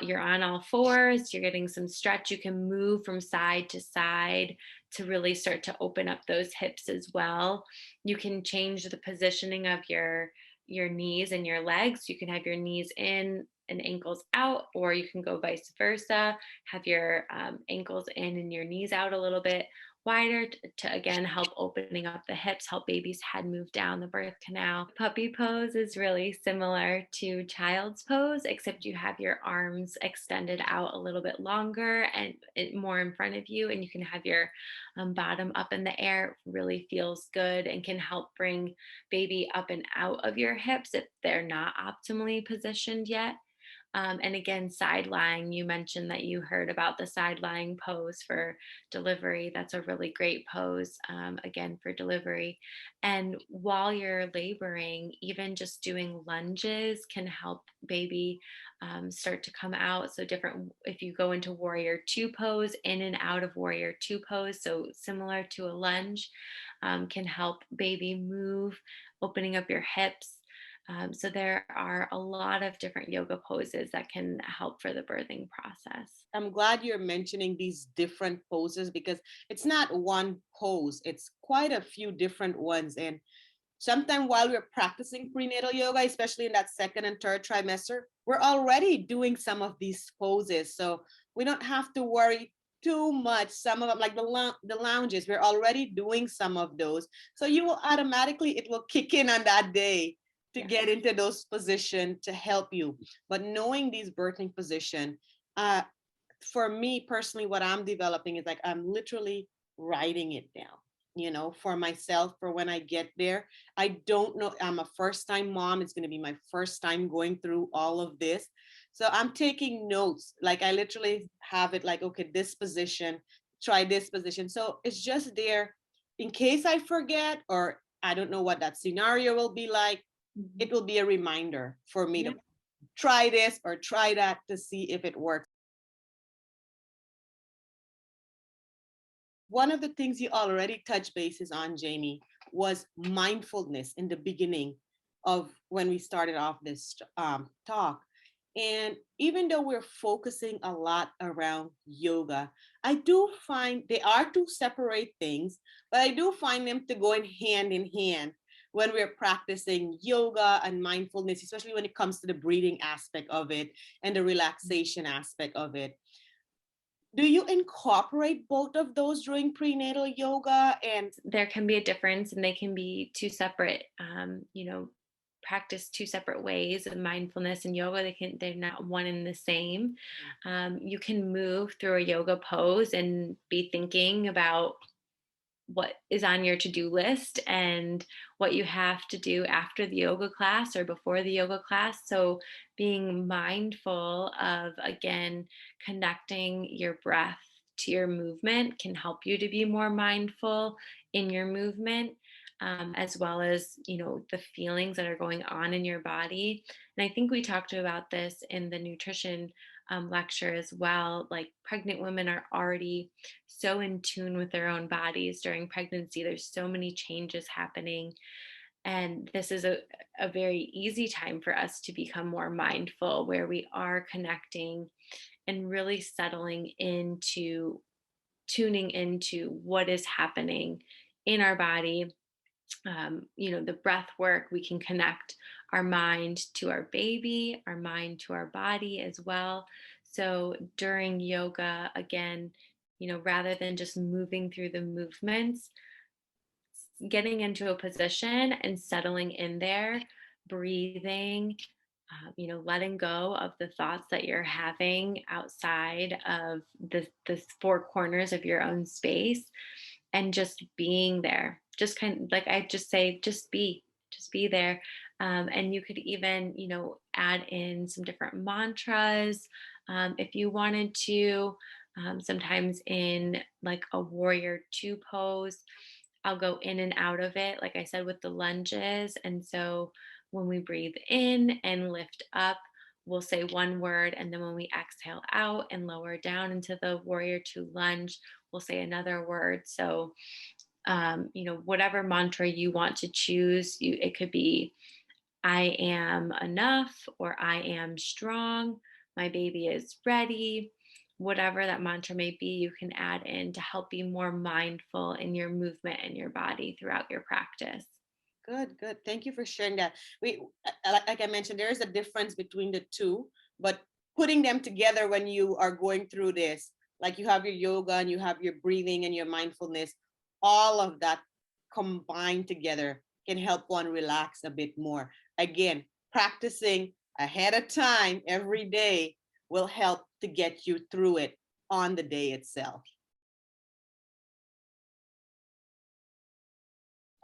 you're on all fours, you're getting some stretch, you can move from side to side to really start to open up those hips as well. You can change the positioning of your knees and your legs. You can have your knees in and ankles out, or you can go vice versa, have your ankles in and your knees out a little bit, wider to again help opening up the hips, help baby's head move down the birth canal. Puppy pose is really similar to child's pose, except you have your arms extended out a little bit longer and more in front of you, and you can have your bottom up in the air. It really feels good and can help bring baby up and out of your hips if they're not optimally positioned yet. And again, side lying, you mentioned that you heard about the side lying pose for delivery. That's a really great pose, again, for delivery. And while you're laboring, even just doing lunges can help baby start to come out. So, different, if you go into warrior two pose, in and out of warrior two pose, so similar to a lunge, can help baby move, opening up your hips. So there are a lot of different yoga poses that can help for the birthing process. I'm glad you're mentioning these different poses because it's not one pose, it's quite a few different ones. And sometimes while we're practicing prenatal yoga, especially in that second and third trimester, we're already doing some of these poses. So we don't have to worry too much. Some of them, like the lounges, we're already doing some of those. So you will automatically, it will kick in on that day to Yeah. get into those positions to help you. But knowing these birthing position, uh, for me personally, what I'm developing is like I'm literally writing it down, for myself for when I get there. I don't know. I'm a first time mom. It's going to be my first time going through all of this. So I'm taking notes. Like I literally have it like, okay, this position, try this position. So it's just there in case I forget or I don't know what that scenario will be like. Mhm. It will be a reminder for me to Yeah. try this or try that to see if it works. One of the things you already touched bases on, Jamie, was mindfulness in the beginning of when we started off this talk. And even though we're focusing a lot around yoga, I do find they are two separate things, but I do find them to go in hand when we're practicing yoga and mindfulness, especially when it comes to the breathing aspect of it and the relaxation aspect of it. Do you incorporate both of those during prenatal yoga? And There can be a difference, and they can be two separate, practice two separate ways of mindfulness and yoga. They're not one and the same. You can move through a yoga pose and be thinking about what is on your to-do list and what you have to do after the yoga class or before the yoga class. So being mindful of, again, connecting your breath to your movement can help you to be more mindful in your movement, as well as the feelings that are going on in your body. And I think we talked about this in the nutrition lecture as well. Like, pregnant women are already so in tune with their own bodies during pregnancy. There's so many changes happening. And this is a very easy time for us to become more mindful, where we are connecting and really settling into tuning into what is happening in our body. The breath work, we can connect our mind to our baby, our mind to our body as well. So during yoga, again, rather than just moving through the movements, getting into a position and settling in there, breathing, letting go of the thoughts that you're having outside of the four corners of your own space, and just being there. Just kind of like I just say, just be there. And you could even, add in some different mantras if you wanted to. Sometimes in like a warrior two pose, I'll go in and out of it, like I said, with the lunges. And so when we breathe in and lift up, we'll say one word. And then when we exhale out and lower down into the warrior two lunge, we'll say another word. So, whatever mantra you want to choose, it could be I am enough, or I am strong, my baby is ready. Whatever that mantra may be, you can add in to help be more mindful in your movement and your body throughout your practice. good, good. Thank you for sharing that. Like I mentioned, there is a difference between the two, but putting them together when you are going through this like you have your yoga and you have your breathing and your mindfulness, all of that combined together can help one relax a bit more. Again, practicing ahead of time every day will help to get you through it on the day itself.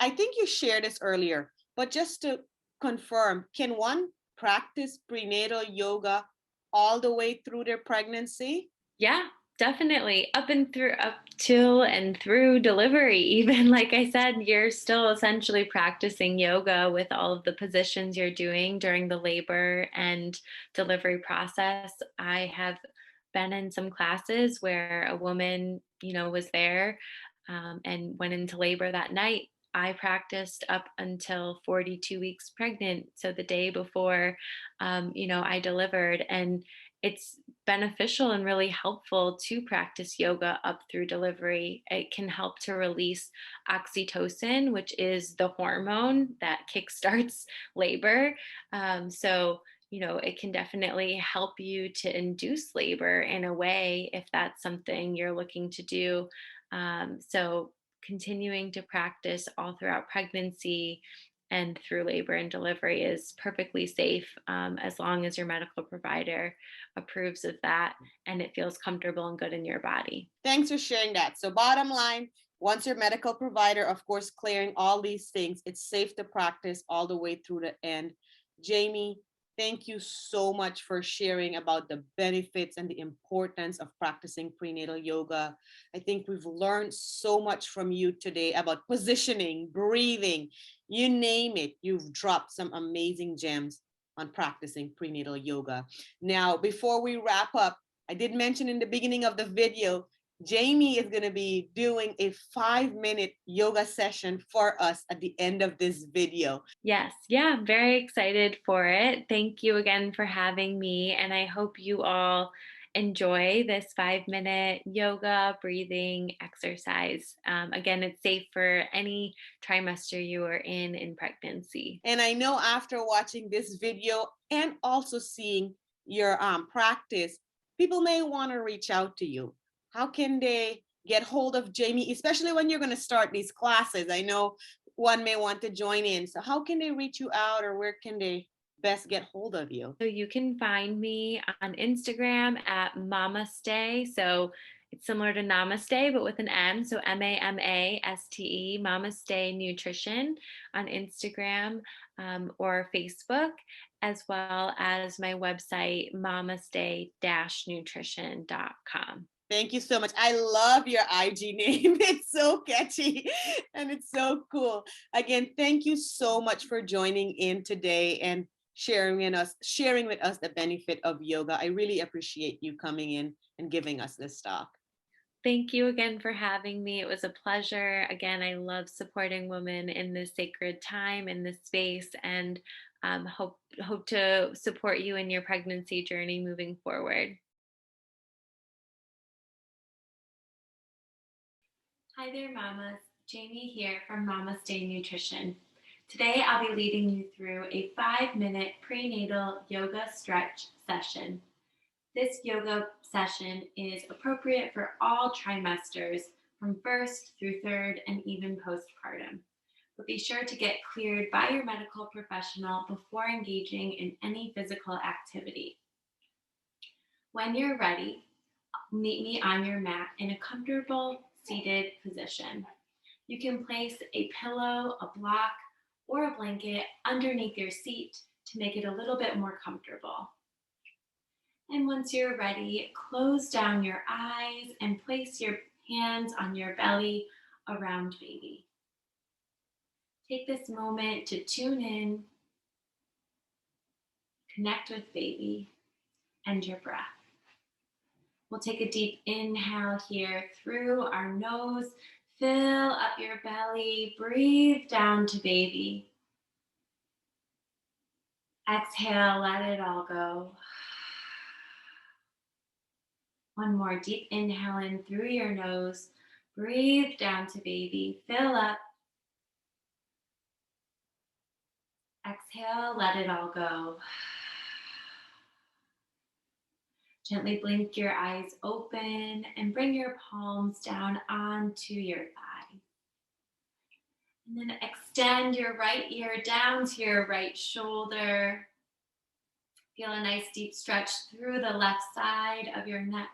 I think you shared this earlier, but just to confirm, can one practice prenatal yoga all the way through their pregnancy? Yeah, definitely. Up till and through delivery, even like I said, you're still essentially practicing yoga with all of the positions you're doing during the labor and delivery process. I have been in some classes where a woman, was there and went into labor that night. I practiced up until 42 weeks pregnant. So the day before, I delivered. And it's beneficial and really helpful to practice yoga up through delivery. It can help to release oxytocin, which is the hormone that kickstarts labor. It can definitely help you to induce labor in a way if that's something you're looking to do. Continuing to practice all throughout pregnancy and through labor and delivery is perfectly safe, as long as your medical provider approves of that and it feels comfortable and good in your body. Thanks for sharing that. So, bottom line, once your medical provider, of course, clearing all these things, it's safe to practice all the way through the end. Jamie, thank you so much for sharing about the benefits and the importance of practicing prenatal yoga. I think we've learned so much from you today about positioning, breathing, you name it. You've dropped some amazing gems on practicing prenatal yoga. Now, before we wrap up, I did mention in the beginning of the video, Jamie is going to be doing a 5-minute yoga session for us at the end of this video. Yes, yeah, I'm very excited for it. Thank you again for having me. And I hope you all enjoy this 5-minute yoga breathing exercise. Again, it's safe for any trimester you are in pregnancy. And I know after watching this video and also seeing your practice, people may want to reach out to you. How can they get hold of Jamie, especially when you're going to start these classes? I know one may want to join in. So how can they reach you out, or where can they best get hold of you? So you can find me on Instagram at Mamaste. So it's similar to Namaste, but with an M. So Mamaste, Mamaste Nutrition on Instagram, or Facebook, as well as my website, mamaste-nutrition.com. Thank you so much. I love your IG name. It's so catchy and it's so cool. Again, thank you so much for joining in today and sharing with us the benefit of yoga. I really appreciate you coming in and giving us this talk. Thank you again for having me. It was a pleasure. Again, I love supporting women in this sacred time, in this space, and hope to support you in your pregnancy journey moving forward. Hi there, mamas. Jamie here from Mamaste Nutrition. Today, I'll be leading you through a 5-minute prenatal yoga stretch session. This yoga session is appropriate for all trimesters from first through third and even postpartum. But be sure to get cleared by your medical professional before engaging in any physical activity. When you're ready, meet me on your mat in a comfortable seated position. You can place a pillow, a block, or a blanket underneath your seat to make it a little bit more comfortable. And once you're ready, close down your eyes and place your hands on your belly around baby. Take this moment to tune in, connect with baby and your breath. We'll take a deep inhale here through our nose. Fill up your belly, breathe down to baby. Exhale, let it all go. One more deep inhale in through your nose. Breathe down to baby. Fill up. Exhale, let it all go. Gently blink your eyes open and bring your palms down onto your thigh. And then extend your right ear down to your right shoulder. Feel a nice deep stretch through the left side of your neck.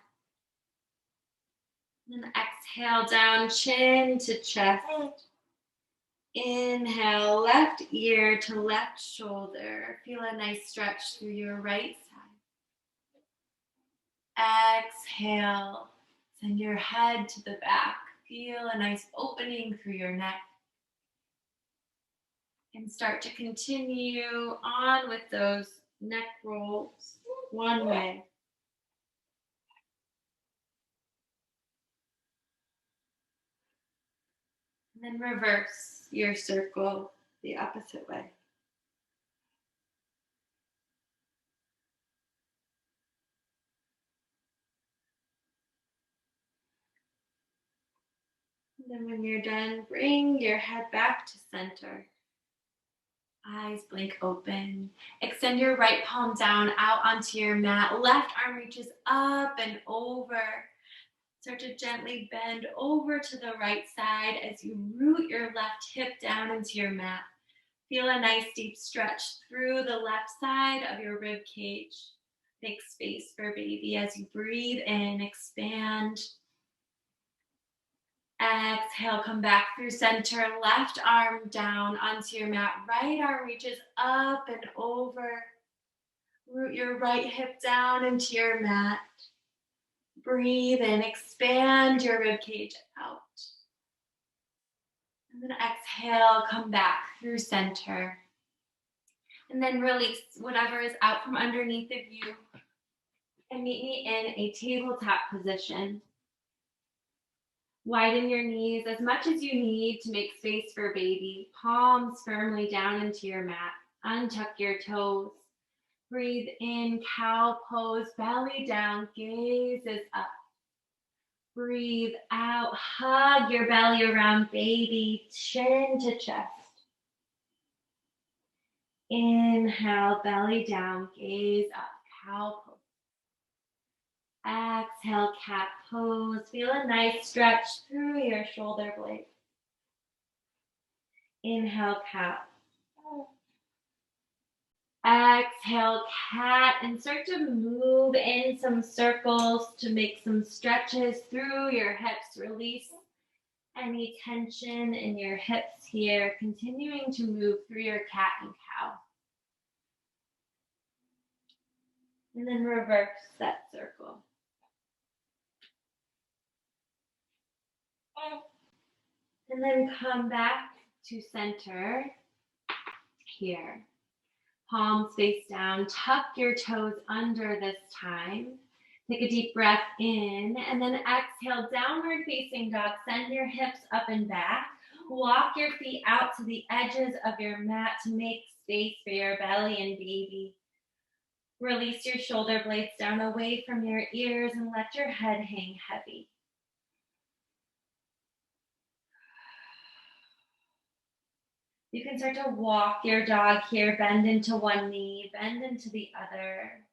And then exhale down, chin to chest. Inhale, left ear to left shoulder. Feel a nice stretch through your right side. Exhale, send your head to the back. Feel a nice opening through your neck. And start to continue on with those neck rolls one way. And then reverse your circle the opposite way. And then when you're done, bring your head back to center. Eyes blink open. Extend your right palm down out onto your mat. Left arm reaches up and over. Start to gently bend over to the right side as you root your left hip down into your mat. Feel a nice deep stretch through the left side of your rib cage. Make space for baby as you breathe in, expand. Exhale, come back through center. Left arm down onto your mat. Right arm reaches up and over. Root your right hip down into your mat. Breathe in, expand your rib cage out. And then exhale, come back through center. And then release whatever is out from underneath of you. And meet me in a tabletop position. Widen your knees as much as you need to make space for baby. Palms firmly down into your mat. Untuck your toes. Breathe in, cow pose, belly down, gaze is up. Breathe out, hug your belly around baby, chin to chest. Inhale, belly down, gaze up, cow pose. Exhale, cat pose. Feel a nice stretch through your shoulder blades. Inhale, cat. Exhale, cat, and start to move in some circles to make some stretches through your hips. Release any tension in your hips here, continuing to move through your cat and cow. And then reverse that circle. And then come back to center here. Palms face down, tuck your toes under this time. Take a deep breath in and then exhale, downward facing dog. Send your hips up and back. Walk your feet out to the edges of your mat to make space for your belly and baby. Release your shoulder blades down away from your ears and let your head hang heavy. You can start to walk your dog here, bend into one knee, bend into the other.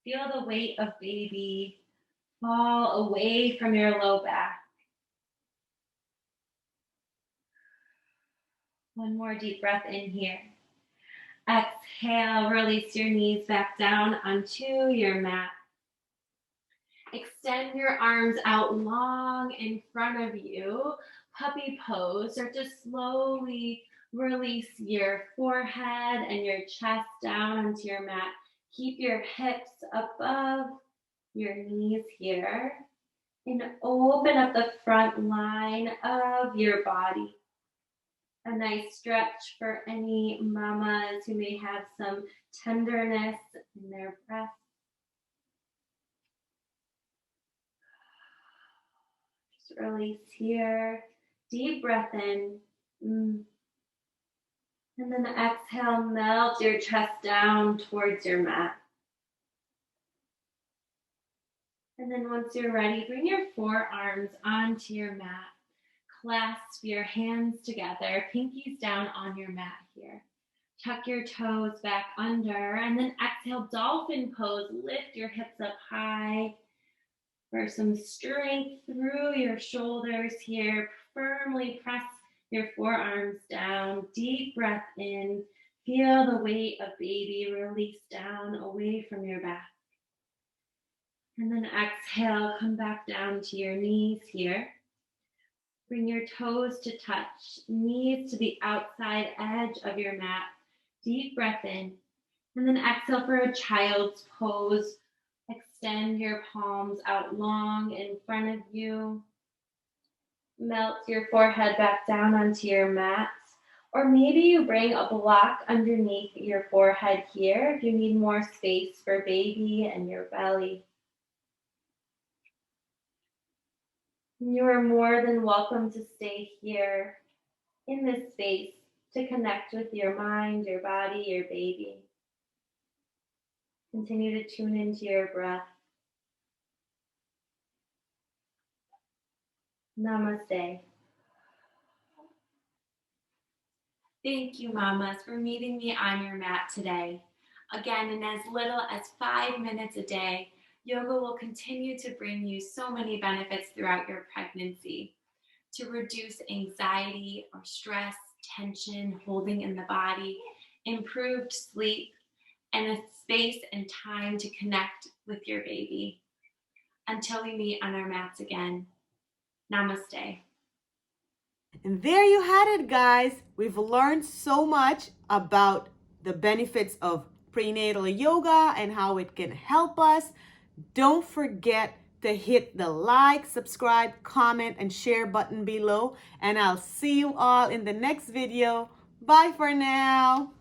Feel the weight of baby fall away from your low back. One more deep breath in here. Exhale, release your knees back down onto your mat. Extend your arms out long in front of you. Puppy pose. Start to slowly release your forehead and your chest down onto your mat. Keep your hips above your knees here. And open up the front line of your body. A nice stretch for any mamas who may have some tenderness in their breath. Just release here. Deep breath in. And then exhale, melt your chest down towards your mat. And then once you're ready, bring your forearms onto your mat. Clasp your hands together, pinkies down on your mat here. Tuck your toes back under, and then exhale, dolphin pose. Lift your hips up high for some strength through your shoulders here. Firmly press your forearms down. Deep breath in. Feel the weight of baby release down away from your back. And then exhale, come back down to your knees here. Bring your toes to touch, knees to the outside edge of your mat. Deep breath in. And then exhale for a child's pose. Extend your palms out long in front of you. Melt your forehead back down onto your mat. Or maybe you bring a block underneath your forehead here if you need more space for baby and your belly. You are more than welcome to stay here in this space to connect with your mind, your body, your baby. Continue to tune into your breath. Namaste. Thank you, mamas, for meeting me on your mat today. Again, in as little as 5 minutes a day, yoga will continue to bring you so many benefits throughout your pregnancy to reduce anxiety or stress, tension, holding in the body, improved sleep, and a space and time to connect with your baby. Until we meet on our mats again, namaste. And there you had it, guys. We've learned so much about the benefits of prenatal yoga and how it can help us. Don't forget to hit the like, subscribe, comment, and share button below. And I'll see you all in the next video. Bye for now.